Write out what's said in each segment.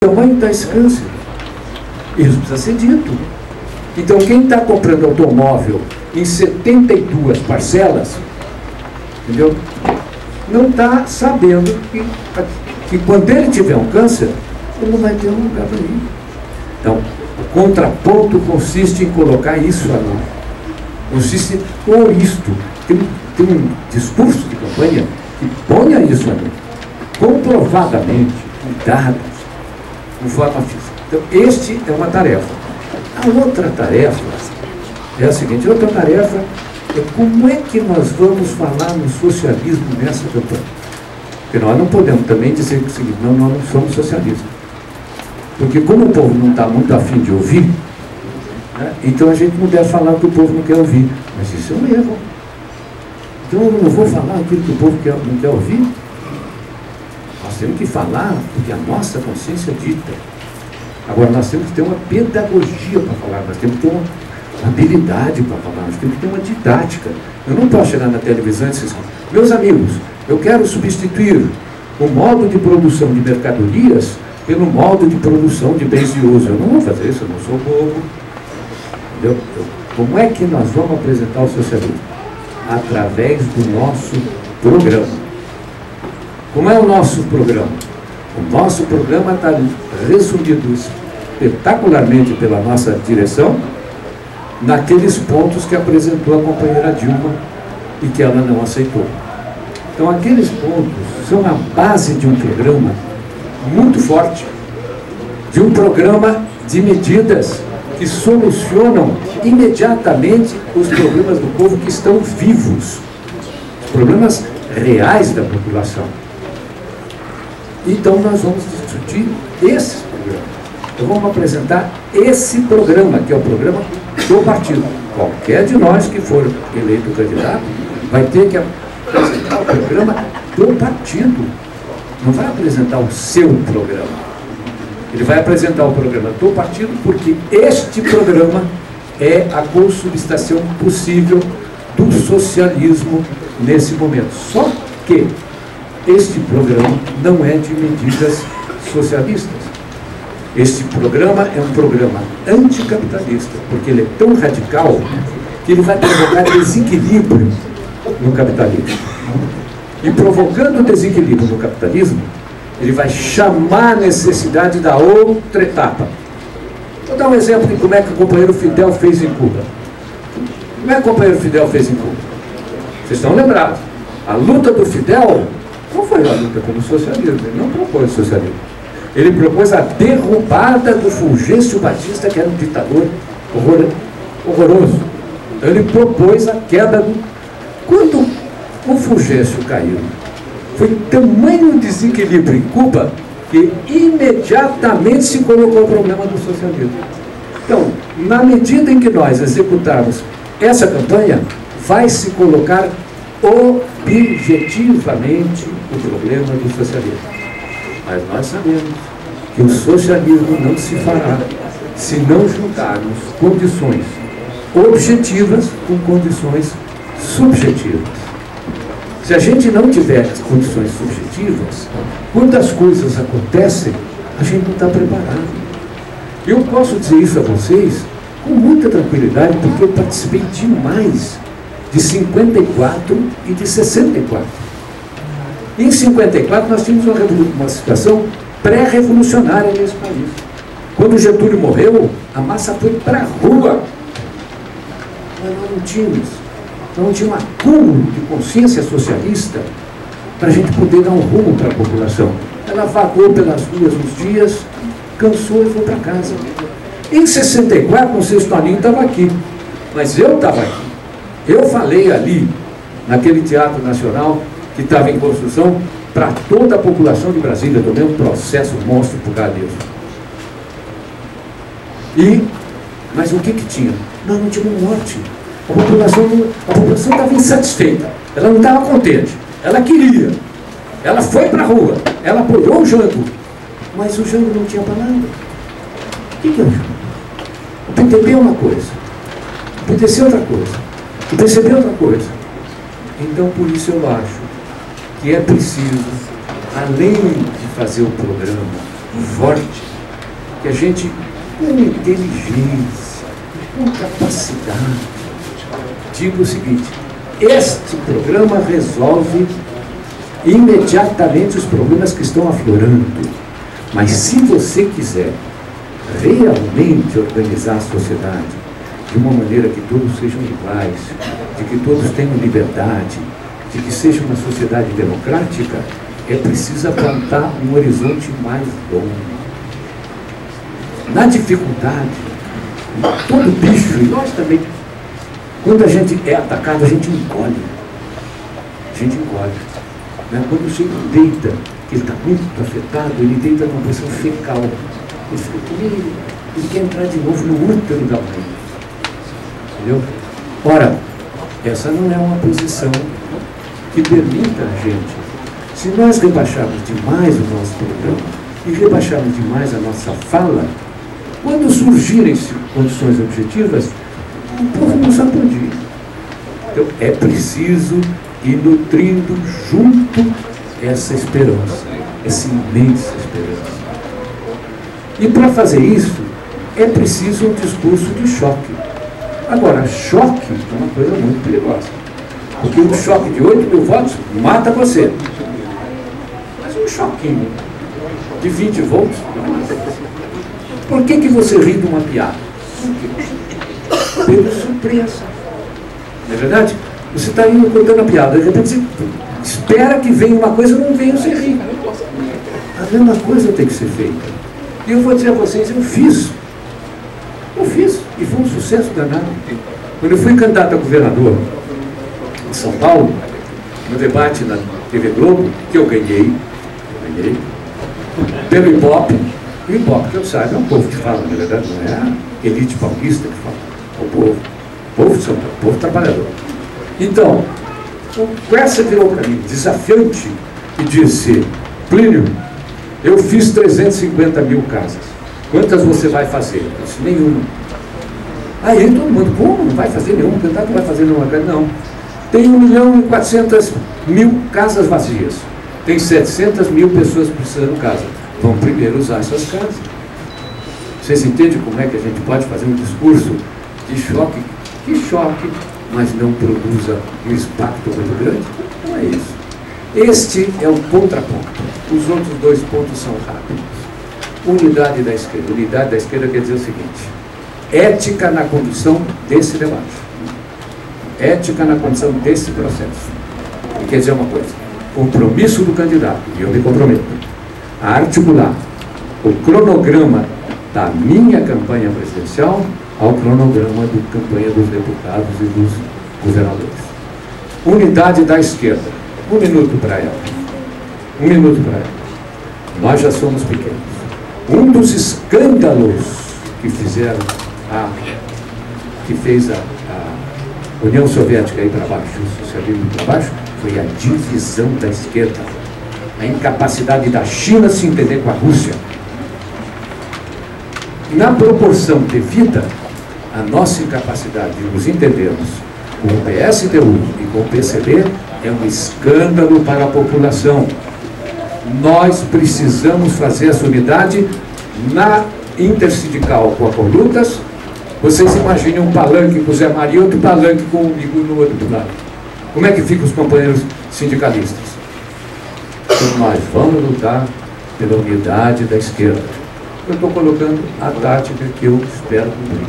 tamanho está esse câncer? Isso precisa ser dito. Então, quem está comprando automóvel em 72 parcelas, entendeu? Não está sabendo que quando ele tiver um câncer, ele não vai ter um lugar para ir. Então, o contraponto consiste em colocar isso à luz. Consiste em pôr isto. Tem um discurso de campanha que ponha isso à luz. Comprovadamente, com dados, com forma física. Então, este é uma tarefa. A outra tarefa é a seguinte: a outra tarefa é como é que nós vamos falar no socialismo nessa campanha. Porque nós não podemos também dizer que é o seguinte: não, nós não somos socialistas. Porque como o povo não está muito afim de ouvir, né, então a gente não deve falar o que o povo não quer ouvir. Mas isso é um erro. Então eu não vou falar aquilo que o povo não quer ouvir. Nós temos que falar o que a nossa consciência dita. Agora nós temos que ter uma pedagogia para falar, nós temos que ter uma habilidade para falar, nós temos que ter uma didática. Eu não posso chegar na televisão e dizer: meus amigos, eu quero substituir o modo de produção de mercadorias pelo modo de produção de bens de uso. Eu não vou fazer isso, eu não sou bobo. Entendeu? Como é que nós vamos apresentar o socialismo? Através do nosso programa. Como é o nosso programa? O nosso programa está resumido espetacularmente pela nossa direção naqueles pontos que apresentou a companheira Dilma e que ela não aceitou. Então, aqueles pontos são a base de um programa muito forte, de um programa de medidas que solucionam imediatamente os problemas do povo que estão vivos, os problemas reais da população. Então nós vamos discutir esses programas. Então vamos apresentar esse programa, que é o programa do partido. Qualquer de nós que for eleito candidato vai ter que apresentar o programa do partido. Não vai apresentar o seu programa. Ele vai apresentar o programa do partido, porque este programa é a consubstanciação possível do socialismo nesse momento. Só que este programa não é de medidas socialistas. Este programa é um programa anticapitalista, porque ele é tão radical que ele vai provocar desequilíbrio no capitalismo. E provocando desequilíbrio no capitalismo, ele vai chamar a necessidade da outra etapa. Vou dar um exemplo de como é que o companheiro Fidel fez em Cuba. Como é que o companheiro Fidel fez em Cuba? Vocês estão lembrados? A luta do Fidel não foi a luta pelo socialismo, ele não propôs o socialismo. Ele propôs a derrubada do Fulgêncio Batista, que era um ditador horroroso. Então ele propôs a queda do... Quando o Fulgêncio caiu, foi tamanho desequilíbrio em Cuba que imediatamente se colocou o problema do socialismo. Então, na medida em que nós executarmos essa campanha, vai se colocar objetivamente o problema do socialismo. Mas nós sabemos que o socialismo não se fará se não juntarmos condições objetivas com condições subjetivas. Se a gente não tiver as condições subjetivas, quando as coisas acontecem, a gente não está preparado. Eu posso dizer isso a vocês com muita tranquilidade, porque eu participei demais de 54 e de 64. Em 54 nós tínhamos uma situação pré-revolucionária nesse país. Quando Getúlio morreu, a massa foi para a rua. Mas nós não tínhamos. Não tinha um acúmulo de consciência socialista para a gente poder dar um rumo para a população. Ela vagou pelas ruas uns dias, cansou e foi para casa. Em 64, não sei se o Toninho estava aqui, mas eu estava aqui. Eu falei ali, naquele Teatro Nacional, que estava em construção, para toda a população de Brasília, tomei um processo monstro por causa disso. Mas o que tinha? Nós não tínhamos morte. A população estava insatisfeita, ela não estava contente, ela queria, ela foi para a rua, ela apoiou o Jango, mas o Jango não tinha palavra. O que é o Jango? O PTB é uma coisa, o PTC é outra coisa, o PCB é outra coisa. Então, por isso eu acho que é preciso, além de fazer o programa forte, que a gente, com inteligência, com capacidade, diga o seguinte: este programa resolve imediatamente os problemas que estão aflorando. Mas se você quiser realmente organizar a sociedade de uma maneira que todos sejam iguais, de que todos tenham liberdade, de que seja uma sociedade democrática, é preciso apontar um horizonte mais longo. Na dificuldade, todo bicho, e nós também, quando a gente é atacado, a gente encolhe. A gente encolhe. Né? Quando o sujeito deita, que ele está muito afetado, ele deita numa posição fecal. Ele fica comigo, ele quer entrar de novo no útero da mãe. Entendeu? Ora, essa não é uma posição que permita a gente. Se nós rebaixarmos demais o nosso programa e rebaixarmos demais a nossa fala, quando surgirem condições objetivas, o povo não sabe onde ir. Então, é preciso ir nutrindo junto essa esperança, essa imensa esperança. E para fazer isso, é preciso um discurso de choque. Agora, choque é uma coisa muito perigosa. Porque um choque de 8 mil votos mata você. Mas um choquinho de 20 volts não mata você. Por que você ri de uma piada? Pela surpresa. Não é verdade? Você está indo contando a piada, de repente você espera que venha uma coisa, não vem, você ri. A mesma coisa tem que ser feita. E eu vou dizer a vocês, eu fiz, e foi um sucesso danado. Quando eu fui candidato a governador em São Paulo, no debate na TV Globo, que eu ganhei, pelo Ibope. O Ibope, que eu saiba, é um povo que fala, na verdade, não é a elite paulista que fala, é o povo de São Paulo, o povo trabalhador. Então, o Quercia virou para mim, desafiante, e disse: Plínio, eu fiz 350 mil casas. Quantas você vai fazer? Eu disse: nenhuma. Aí todo mundo: como? Não vai fazer nenhuma? O candidato não vai fazer nenhuma casa? Não. Tem 1.400.000 casas vazias. Tem 700 mil pessoas precisando de casa. Vamos primeiro usar essas casas. Vocês entendem como é que a gente pode fazer um discurso de choque? Que choque, mas não produza um impacto muito grande? Não é isso. Este é o contraponto. Os outros dois pontos são rápidos. Unidade da esquerda. Unidade da esquerda quer dizer o seguinte: ética na condução desse debate. Ética na condução desse processo. E quer dizer uma coisa: compromisso do candidato, e eu me comprometo, a articular o cronograma da minha campanha presidencial ao cronograma da campanha dos deputados e dos governadores. Unidade da esquerda. 1 minuto para ela. 1 minuto para ela. Nós já somos pequenos. Um dos escândalos que fizeram que fez a União Soviética ir para baixo, o socialismo para baixo, foi a divisão da esquerda. A incapacidade da China se entender com a Rússia. Na proporção devida, a nossa incapacidade de nos entendermos com o PSTU e com o PCB é um escândalo para a população. Nós precisamos fazer essa unidade na intersindical com a Condutas. Vocês imaginem um palanque com o Zé Maria e outro palanque com o Migu no outro lado. Como é que ficam os companheiros sindicalistas? Então nós vamos lutar pela unidade da esquerda. Eu estou colocando a tática que eu espero cumprir.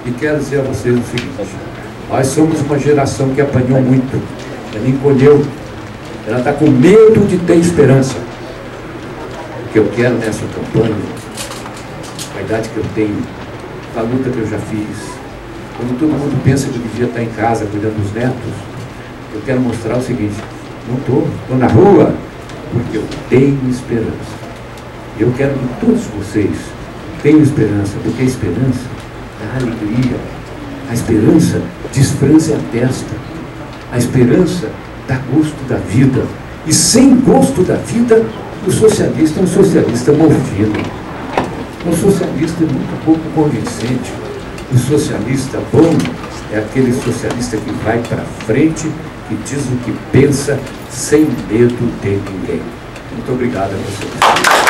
E quero dizer a vocês o seguinte: nós somos uma geração que apanhou muito, ela encolheu, ela está com medo de ter esperança. O que eu quero nessa campanha, a idade que eu tenho, a luta que eu já fiz, quando todo mundo pensa que eu devia estar em casa cuidando dos netos, eu quero mostrar o seguinte: não estou na rua, porque eu tenho esperança. Eu quero que todos vocês tenham esperança, porque a esperança dá alegria, a esperança desfrança a testa, a esperança dá gosto da vida, e sem gosto da vida, o socialista é um socialista morfino, um socialista muito pouco convincente. O socialista bom é aquele socialista que vai para frente, que diz o que pensa, sem medo de ninguém. Muito obrigado a vocês.